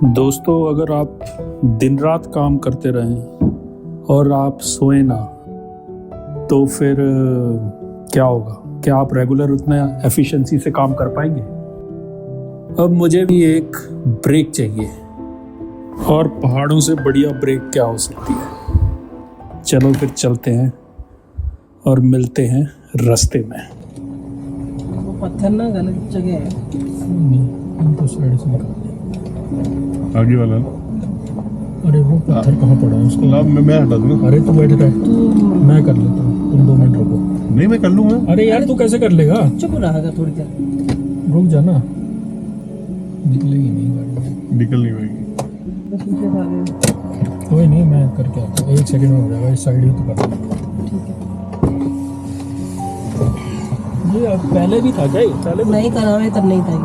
दोस्तों, अगर आप दिन रात काम करते रहें और आप सोए ना, तो फिर क्या होगा? क्या आप रेगुलर उतना एफिशिएंसी से काम कर पाएंगे? अब मुझे भी एक ब्रेक चाहिए, और पहाड़ों से बढ़िया ब्रेक क्या हो सकती है। चलो फिर चलते हैं और मिलते हैं रास्ते में। वो पत्थर ना गलत जगह है। नहीं, तो साइड से निकाल आगे वाला। अरे वो पत्थर कहाँ पड़ा है उसको? लाभ मैं हटा दूंगा। अरे तू बैठ रहा है, मैं कर लेता हूँ, तुम 2 मिनट रुको। नहीं, मैं कर लूंगा। अरे यार तू कैसे कर लेगा? चुप रहा थोड़ी देर, रुक जा ना, निकलेगी नहीं गाड़ी। निकल नहीं पाएगी। बस पीछे खा गए। कोई नहीं, मैं करके आता हूँ, 1 सेकंड में हो जाएगा। इस साइड ही तो कर ये अब पहले भी था क्या? पहले नहीं करा है तब नहीं था ये।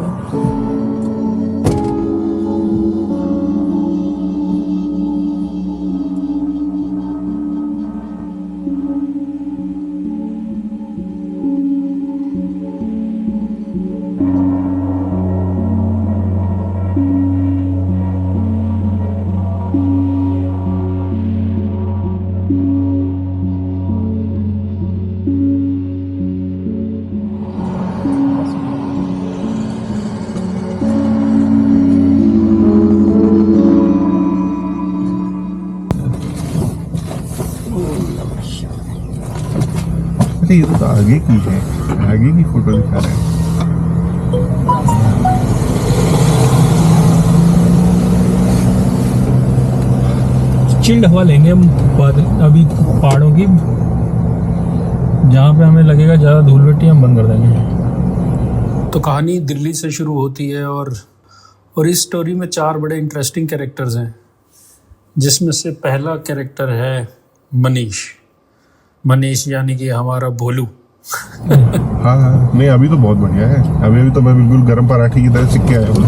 अरे ये तो आगे की है, आगे की फोटो दिखा रहा है। चिल्ड हवा लेंगे हम बादल अभी पहाड़ों की, जहाँ पे हमें लगेगा ज़्यादा धूल मिट्टी हम बंद कर देंगे। तो कहानी दिल्ली से शुरू होती है और इस स्टोरी में 4 बड़े इंटरेस्टिंग कैरेक्टर्स हैं, जिसमें से पहला कैरेक्टर है मनीष यानी कि हमारा भोलू। हाँ, नहीं अभी तो बहुत बढ़िया है। अभी तो मैं बिल्कुल गरम पराठे की तरह सिक्के आया हूँ।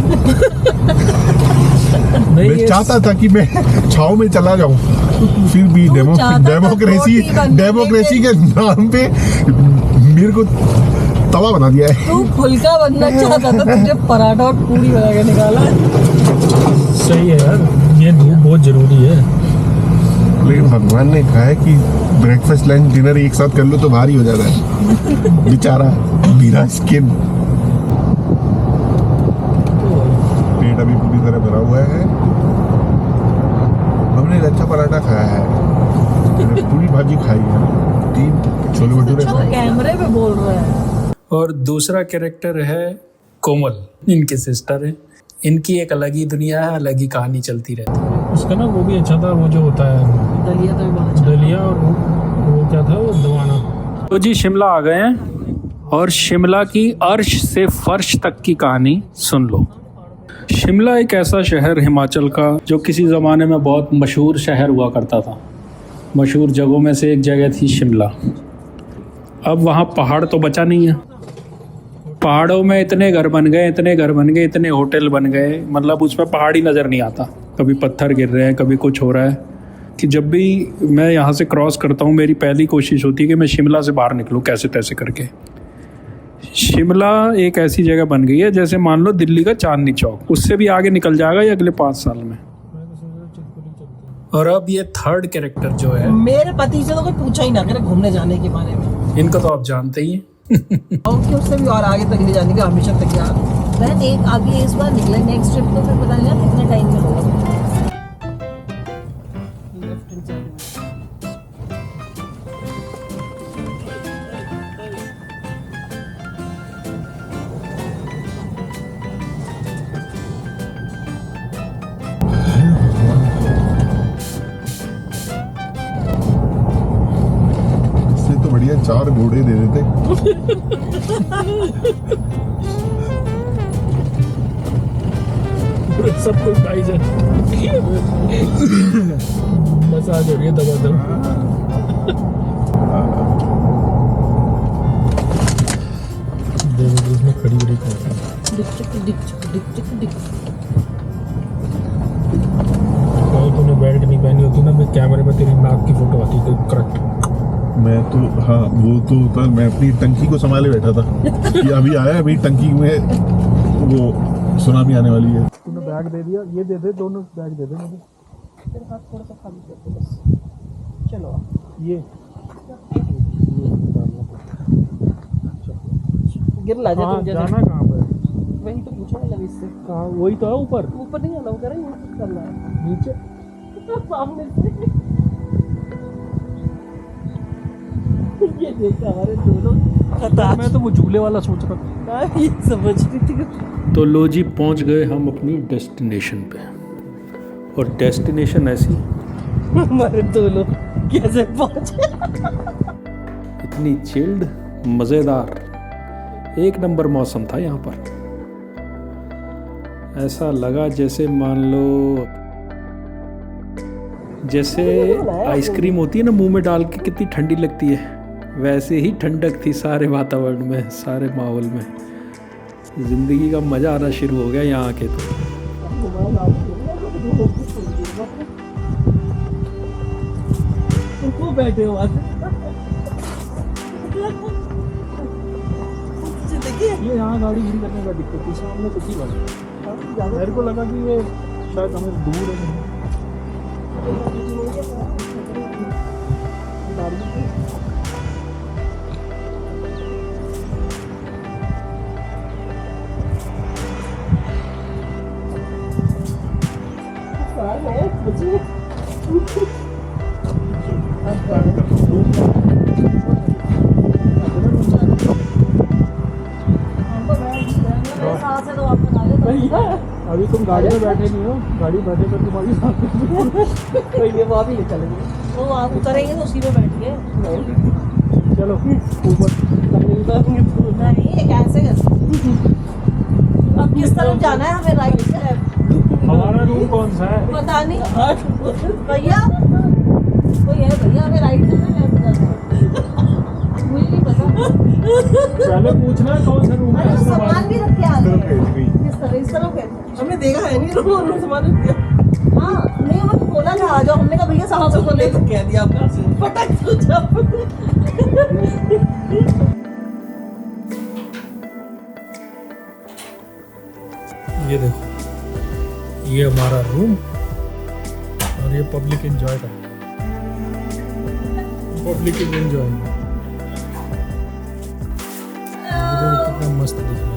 मैं चाहता था कि मैं छाव में चला जाऊं, फिर भी डेमोक्रेसी के नाम पे मेरे को तवा बना दिया है। तू फुल्का बनना चाहता था, तुझे पराठा और पूरी बना के निकाला। सही है यार, ये धूप बहुत जरूरी है। लेकिन भगवान ने कहा है कि ब्रेकफास्ट लंच डिनर एक साथ कर लो तो भारी हो जाता है। बेचारा मेरा स्किन, पेट अभी पूरी तरह भरा हुआ है। हमने अच्छा पराठा खाया है, पूरी भाजी खाई है, 3 छोले भटूरे खाए। कैमरे पे बोल रहा है। और दूसरा कैरेक्टर है कोमल, इनके सिस्टर है। इनकी एक अलग ही दुनिया है, अलग ही कहानी चलती रहती है। उसका ना वो भी अच्छा था, वो जो होता है दलिया तो बहुत अच्छा। दलिया, और वो क्या था, वो दवाना। तो जी शिमला आ गए हैं, और शिमला की अर्श से फर्श तक की कहानी सुन लो। शिमला एक ऐसा शहर हिमाचल का जो किसी ज़माने में बहुत मशहूर शहर हुआ करता था। मशहूर जगहों में से एक जगह थी शिमला। अब वहाँ पहाड़ तो बचा नहीं है। पहाड़ों में इतने घर बन गए, इतने होटल बन गए, मतलब उसमें पहाड़ ही नज़र नहीं आता। कभी पत्थर गिर रहे हैं, कभी कुछ हो रहा है, कि जब भी मैं यहाँ से क्रॉस करता हूँ मेरी पहली कोशिश होती है कि मैं शिमला से बाहर निकलूँ कैसे तैसे करके। शिमला एक ऐसी जगह बन गई है जैसे मान लो दिल्ली का चांदनी चौक, उससे भी आगे निकल जाएगा ये अगले 5 साल में। और अब ये थर्ड कैरेक्टर जो है, मेरे पति से तो कोई पूछा ही ना करे घूमने जाने के बारे में। इनको तो आप जानते ही हैं। और उससे भी और आगे तक ले जाने का हमेशा तैयार। बहन एक आगे इस बार निकले, नेक्स्ट ट्रिप तो फिर पता नहीं ना कितने टाइम में होगा। इससे तो बढ़िया 4 घोड़े दे देते। सब कुछ खाई जाए। मसाज हो रही है दबादब। देखो उसमें खड़ी बड़ी तूने बेल्ट नहीं पहनी होती ना, मैं कैमरे में तेरी नाक की फोटो आती थी करेक्ट। मैं तो हाँ, वो तो होता, मैं अपनी टंकी को संभाले बैठा था कि अभी आया, अभी टंकी में वो सुनामी आने वाली है। बैग दे दिया, ये दे दे, दोनों बैग दे दे मुझे। तेरे हाथ थोड़ा सा खाली कर दो बस। चलो ये गिर ना जा हाँ, तुम जैसे। जाना कहाँ पर? वही तो पूछा है लवी से। कहाँ? वही तो है ऊपर, ऊपर नहीं आना, करें ऊपर करना है नीचे। सामने से। ये देखा हमारे दोनों मैं तो वो झूले वाला सोच रहा था। ये समझ रही थी। तो लो जी, पहुंच गए हम अपनी डेस्टिनेशन पे। और डेस्टिनेशन ऐसी हमारे दोनों कैसे पहुंचे। इतनी चिल्ड, मज़ेदार, एक नंबर मौसम था यहाँ पर। ऐसा लगा जैसे मान लो जैसे आइसक्रीम होती है ना मुंह में डाल के कितनी ठंडी लगती है, वैसे ही ठंडक थी सारे वातावरण में, सारे माहौल में। ज़िंदगी का मज़ा आना शुरू हो गया यहाँ आके तो। वो बैठे हो देखिए। ये यहाँ गाड़ी खड़ी करने का दिक्कत थी, सामने कुछ ही वाला। मेरे को लगा कि ये शायद हमें दूर है। अभी तुम गाड़ी में बैठे नहीं हो, गाड़ी बैठे तो तुम्हारी साथ ये वहाँ भी ले चलेंगे। तो आप उतरेंगे तो उसी में बैठिए। चलो ऊपर। नहीं, ये कैसे अब किस तरफ जाना है हमें? राइट से? हमारा रूम कौन सा है? पता नहीं भैया, कोई है भैया, हमें राइट जाना है लेफ्ट जाना है? मुझे नहीं पता। पहले पूछना है कौन सा रूम है। अरे सामान भी रखे आगे। तरफ किस तरह? इस तरफ है? हमने देखा है नहीं रूम सामान रख दिया। हाँ, नहीं हमें बोला था आ जाओ, हमने कहा भैया साहब को बोले तो कह दिया आपने फटक सोचा। ये देखो, ये हमारा रूम और ये पब्लिक एंजॉय कर रही है। पब्लिक एंजॉय कितना मस्त दिख रहा है।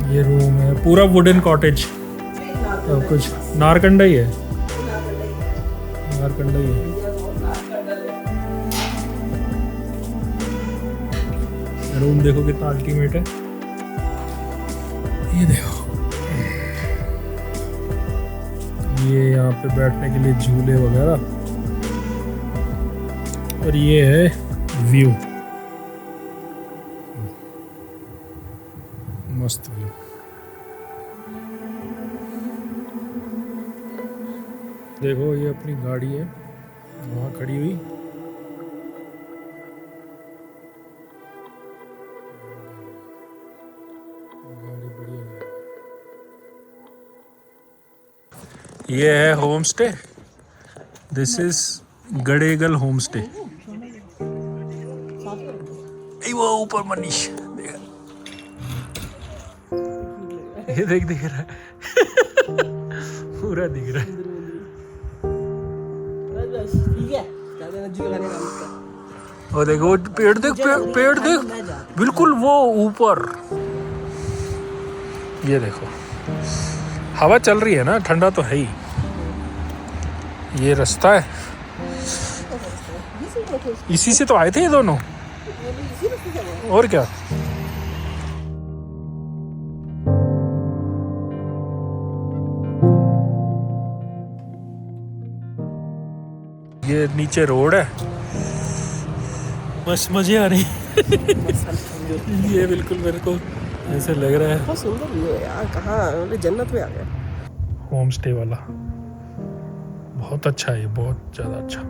ये रूम है पूरा वुडन कॉटेज, कुछ नारकंडा ही है, नारकंडा ही है। रूम देखो कितना अल्टीमेट है। ये देखो, ये यहाँ पे बैठने के लिए झूले वगैरह, और ये है व्यू, मस्त व्यू। देखो ये अपनी गाड़ी है वहाँ खड़ी हुई। गाड़ी बढ़िया लग रही है। ये है home stay. This is Gadegal home stay. वो ऊपर मनीष देख, ये देख दिख रहा है पूरा दिख रहा है। ठीक है, ज़्यादा नजदीक लगाने का मत और देखो पेड़ देख, पेड़ देख बिल्कुल वो ऊपर। ये देखो हवा चल रही है ना, ठंडा तो है ही। ये रास्ता है, इसी से तो आए थे ये दोनों, और क्या। ये नीचे रोड है, बस मजे आ रहे हैं। ये बिल्कुल मेरे को ऐसे लग रहा है बहुत सुंदर व्यू है यार। कहाँ मतलब जन्नत में आ गया। होम स्टे वाला बहुत अच्छा है, ये बहुत ज़्यादा अच्छा।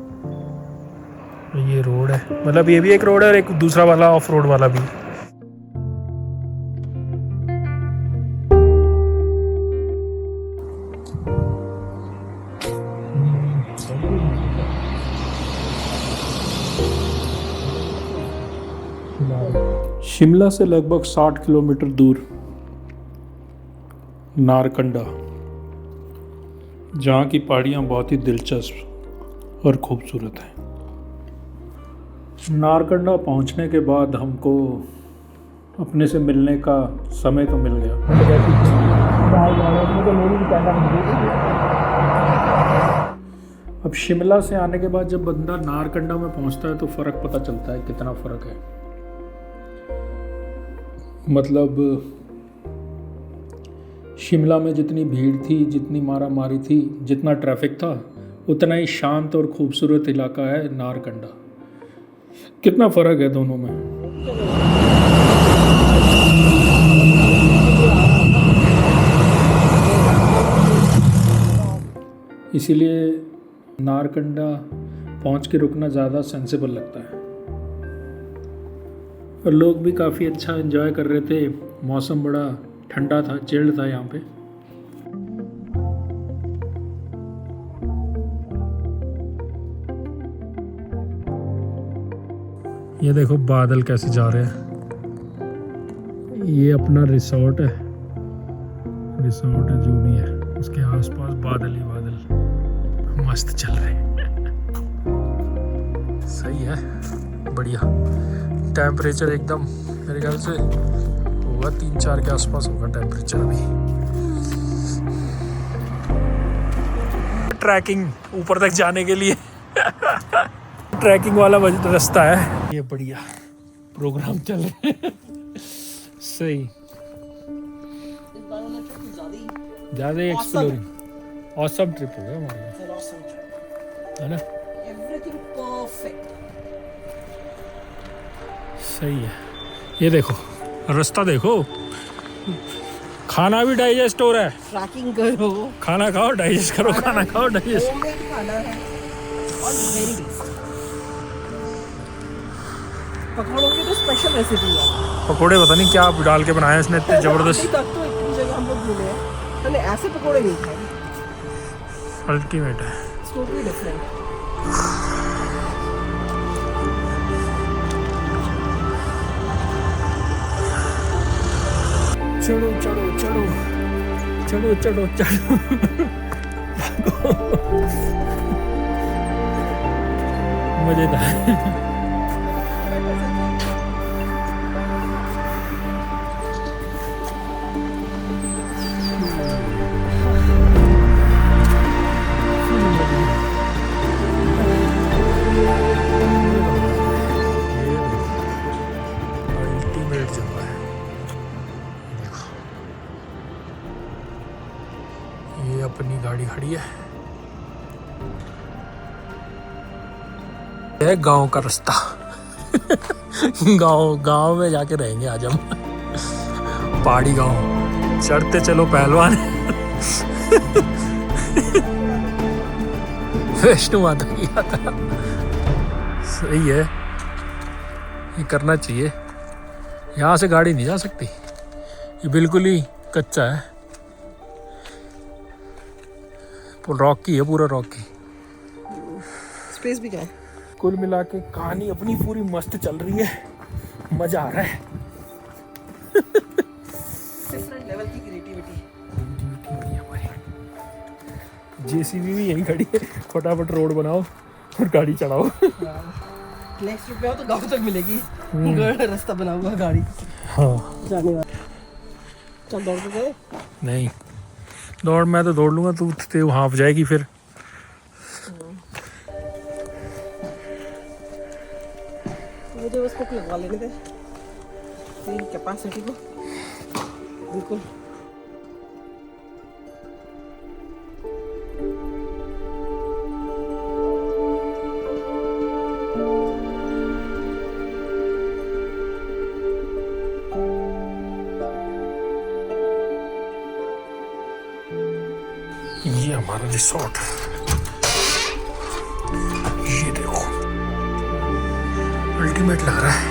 ये रोड है, मतलब ये भी एक रोड है और एक दूसरा वाला ऑफ रोड वाला भी। शिमला से लगभग 60 किलोमीटर दूर नारकंडा, जहाँ की पहाड़ियाँ बहुत ही दिलचस्प और खूबसूरत हैं। नारकंडा पहुँचने के बाद हमको अपने से मिलने का समय तो मिल गया। अब शिमला से आने के बाद जब बंदा नारकंडा में पहुंचता है तो फ़र्क पता चलता है कितना फ़र्क है। मतलब शिमला में जितनी भीड़ थी, जितनी मारा मारी थी, जितना ट्रैफिक था, उतना ही शांत और खूबसूरत इलाका है नारकंडा। कितना फ़र्क है दोनों में। इसीलिए नारकंडा पहुंच के रुकना ज़्यादा सेंसिबल लगता है। और लोग भी काफ़ी अच्छा एंजॉय कर रहे थे। मौसम बड़ा ठंडा था, चिल्ड था यहाँ पे। ये देखो बादल कैसे जा रहे हैं। ये अपना रिसोर्ट है, जो भी है उसके आसपास बादल ही बादल मस्त चल रहे हैं। सही है, बढ़िया। टेम्परेचर एकदम मेरे ख्याल से होगा 3-4 के आसपास होगा टेम्परेचर अभी। ट्रैकिंग ऊपर तक जाने के लिए ट्रैकिंग वाला रास्ता है ये। बढ़िया प्रोग्राम चल रहे हैं। सही, ज़्यादा एक्सप्लोरिंग ऑसम ट्रिप हो गया हमारा, है ना। Everything perfect. सही है। ये देखो रास्ता देखो, खाना भी डाइजेस्ट हो रहा है। ट्रैकिंग करो, खाना खाओ डाइजेस्ट करो, खाना खाओ डाइजेस्ट। होममेड खाना है और वेरी टेस्टी। पकौड़ों की तो स्पेशल रेसिपी है। पकोड़े पता नहीं क्या डाल के बनाए इसने, इतने जबरदस्त। अभी तक तो इतनी जगह हम लोग घूमे हैं, मैंने ऐसे पकौड़े नहीं खाए। अल्टीमेट है। Totally different. चलो चलो चलो चलो चलो चलो। मजेदार। अल्टीमेट जगह है। ये अपनी गाड़ी खड़ी है। यह गांव का रास्ता। गांव में जाके रहेंगे आज हम। पहाड़ी गांव चढ़ते चलो पहलवान। वैष्णो माता की यात्रा। सही है, ये करना चाहिए। यहाँ से गाड़ी नहीं जा सकती, ये बिल्कुल ही कच्चा है। रॉकी है, पूरा रॉकी। स्पेस भी क्या है। कुल मिला के कहानी अपनी पूरी मस्त चल रही है, मजा आ रहा है। डिफरेंट लेवल की क्रिएटिविटी। जेसीबी भी यहीं खड़ी है। फटाफट रोड बनाओ और गाड़ी चलाओ। नेक्स्ट ट्रिप पे हो तो गांव तक मिलेगी। रास्ता बना हुआ गाड़ी हाँ जाने वाला। चल दौड़ के गए। नहीं दौड़, मैं तो दौड़ लूंगा, तू वहाँ जाएगी फिर। मुझे उसको लगवा लेने दे, तेरी कैपेसिटी को बिल्कुल। ये हमारा रिसोर्ट, ये देखो अल्टीमेट लग रहा है।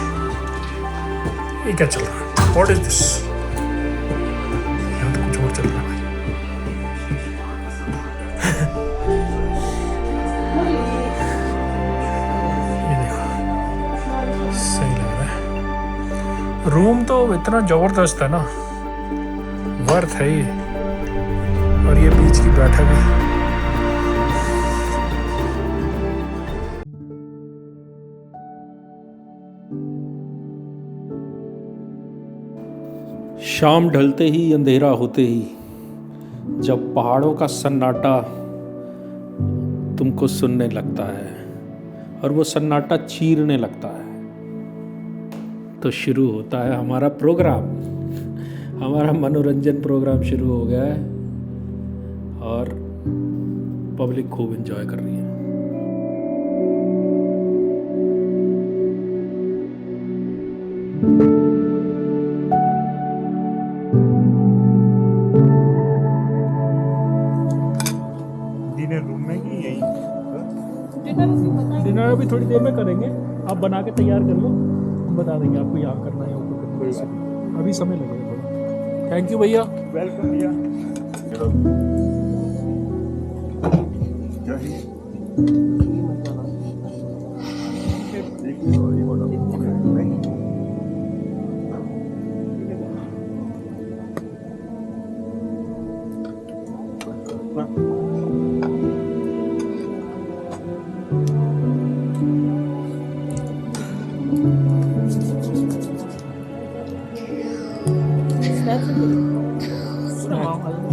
ये क्या चल रहा है? What is this? यहाँ तो कुछ और चल रहा है भाई। ये देखो सही लग रहा है। इतना जबरदस्त है ना, वर्थ है ये। और ये बीच की बैठक है। शाम ढलते ही, अंधेरा होते ही, जब पहाड़ों का सन्नाटा तुमको सुनने लगता है और वो सन्नाटा चीरने लगता है, तो शुरू होता है हमारा प्रोग्राम। हमारा मनोरंजन प्रोग्राम शुरू हो गया है और पब्लिक खूब एंजॉय कर रही है। डिनर रूम में ही यही डिनर अभी थोड़ी देर में करेंगे, आप बना के तैयार कर लो, हम बता देंगे आपको यहाँ करना है, ऊपर करना है, अभी समय लगेगा थोड़ा। थैंक यू भैया। वेलकम भैया। क्या है?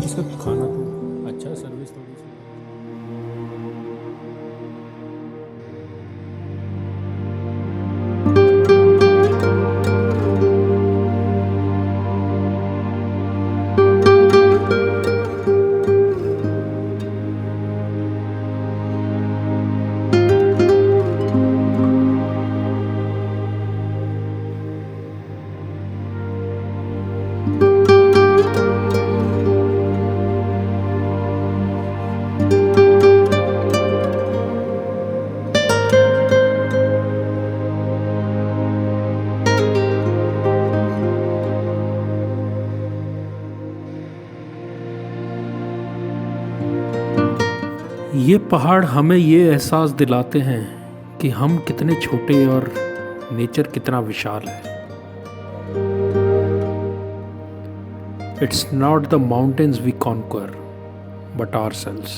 इसका खाना तो अच्छा, सर्विस थोड़ी सी। ये पहाड़ हमें ये एहसास दिलाते हैं कि हम कितने छोटे और नेचर कितना विशाल है। It's not the mountains we conquer but ourselves.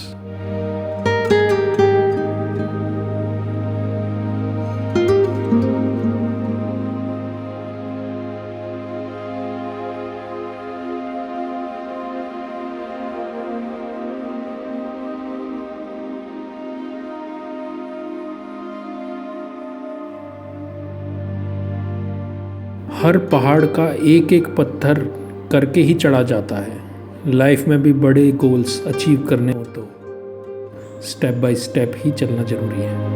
हर पहाड़ का एक एक पत्थर करके ही चढ़ा जाता है। लाइफ में भी बड़े गोल्स अचीव करने हो तो स्टेप बाय स्टेप ही चलना जरूरी है।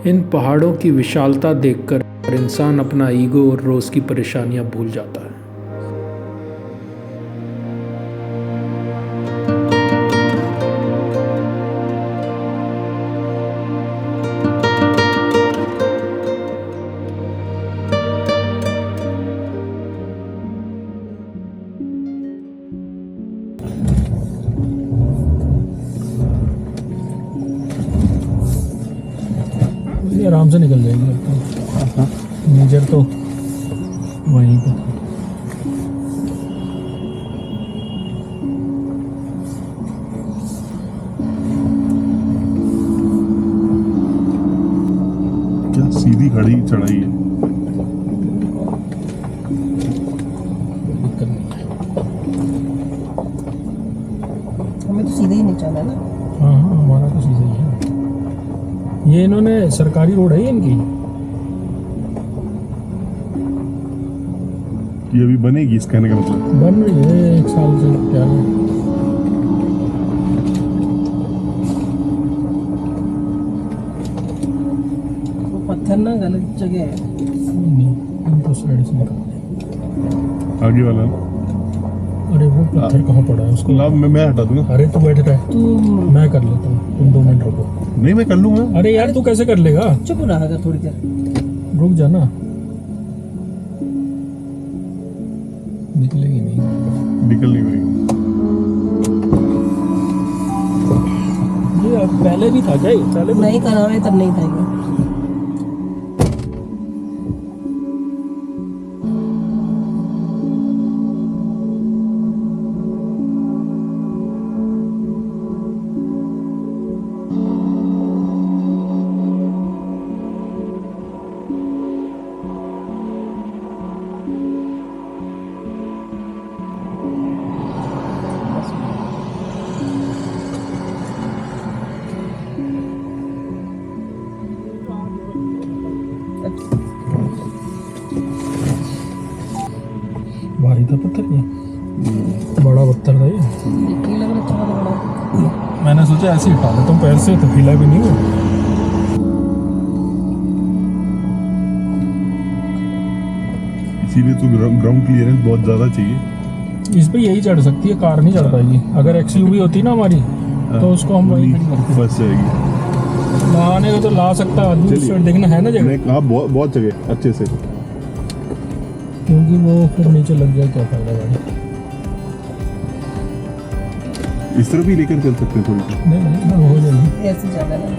इन पहाड़ों की विशालता देखकर इंसान अपना ईगो और रोज की परेशानियां भूल जाता है। आराम से निकल जाएगी मेजर तो वहीं पे। क्या सीधी खड़ी चढ़ाई है। हमें तो सीधे ही नहीं चला ना। हाँ हाँ, हमारा तो सीधा ही है। ये इन्होंने सरकारी रोड है इनकी, ये अभी बनेगी, इस कहने का मतलब बन रही है 1 साल से क्या है। वो पत्थर ना गलत जगह है। नहीं, हम तो साइड से निकाल आगे वाला। अरे वो पत्थर कहाँ पड़ा है उसको? लाभ मैं हटा दूंगा। अरे तू बैठ रहा है, तू मैं कर लेता हूँ, तुम 2 मिनट रुको। नहीं, मैं कर लूंगा। अरे यार तू कैसे कर लेगा? चुप रहेगा थोड़ी देर। रुक जाना, निकलेगी नहीं। निकल नहीं रही। ये अब पहले भी था क्या ये? पहले भी- नहीं करा है तब नहीं था ये। भारी था पत्थर ये, बड़ा पत्थर था ये। ये लग रहा अच्छा बड़ा। मैंने सोचा ऐसे ही उठा लेता हूँ पैर से, तो हिला भी नहीं वो। इसीलिए तो ग्राउंड क्लियरेंस बहुत ज्यादा चाहिए। इस पे यही चढ़ सकती है, कार नहीं चढ़ पाएगी। अगर एक्सयूवी होती ना हमारी तो उसको हम वहीं खड़ी करते। फंस जाएगी। लाने को तो ला सकता है आदमी, उस साइड देखना है ना जगह, नहीं, हाँ बहुत जगह अच्छे से। क्योंकि वो फिर नीचे लग गया क्या फायदा गाड़ी। इस तरफ भी लेकर चल सकते हैं थोड़ी सी। नहीं नहीं ना, हो जाएगी। ऐसे ज्यादा नहीं।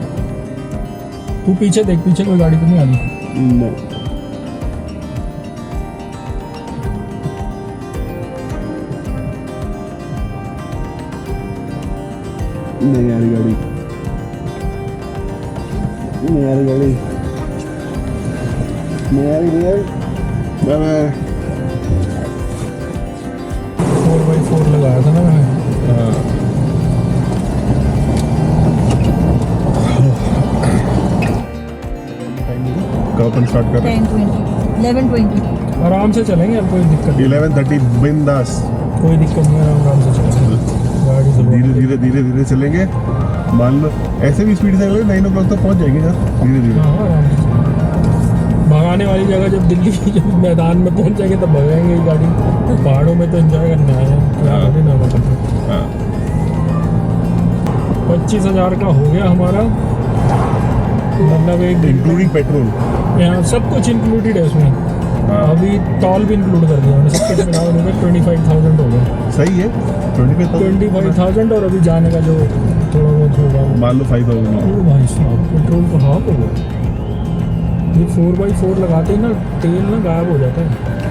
तू पीछे देख, पीछे कोई गाड़ी तो नहीं आ रही। नहीं नहीं आ रही गाड़ी, नहीं आ रही गाड़ी, नहीं आ रही, नहीं आ रही। Bye bye. 4x4 लगाया था ना मैंने। कब अपन स्टार्ट कर रहे हैं? 10:20 11:20 आराम से चलेंगे, अब कोई दिक्कत नहीं। 11:30 बिंदास। कोई दिक्कत नहीं, आराम से चलेंगे गाड़ी से। धीरे धीरे धीरे धीरे चलेंगे। मान लो ऐसे भी स्पीड से चलेंगे 9 o'clock तक पहुंच जाएंगे यार, धीरे धीरे। हाँ आराम से चलेंगे। भगाने वाली जगह जब दिल्ली जब मैदान में पहुंच जाएंगे तब भगाएंगे ये गाड़ी। पहाड़ों में तो एंजॉय करने आए हैं, क्या करें ना मतलब। हाँ 25,000 का हो गया हमारा, मतलब एक इंक्लूडिंग पेट्रोल। यहाँ सब कुछ इंक्लूडेड है उसमें। हाँ अभी टॉल भी इंक्लूड कर दिया हमने, सब कुछ मिला हो गया 25,000 हो गया। सही है। 25,000 और अभी जाने का जो थोड़ा बहुत होगा। मान लो 5,000। ओ भाई साहब, पेट्रोल तो हाफ हो गया। ये 4x4 लगाते ही ना तेल ना गायब हो जाता है।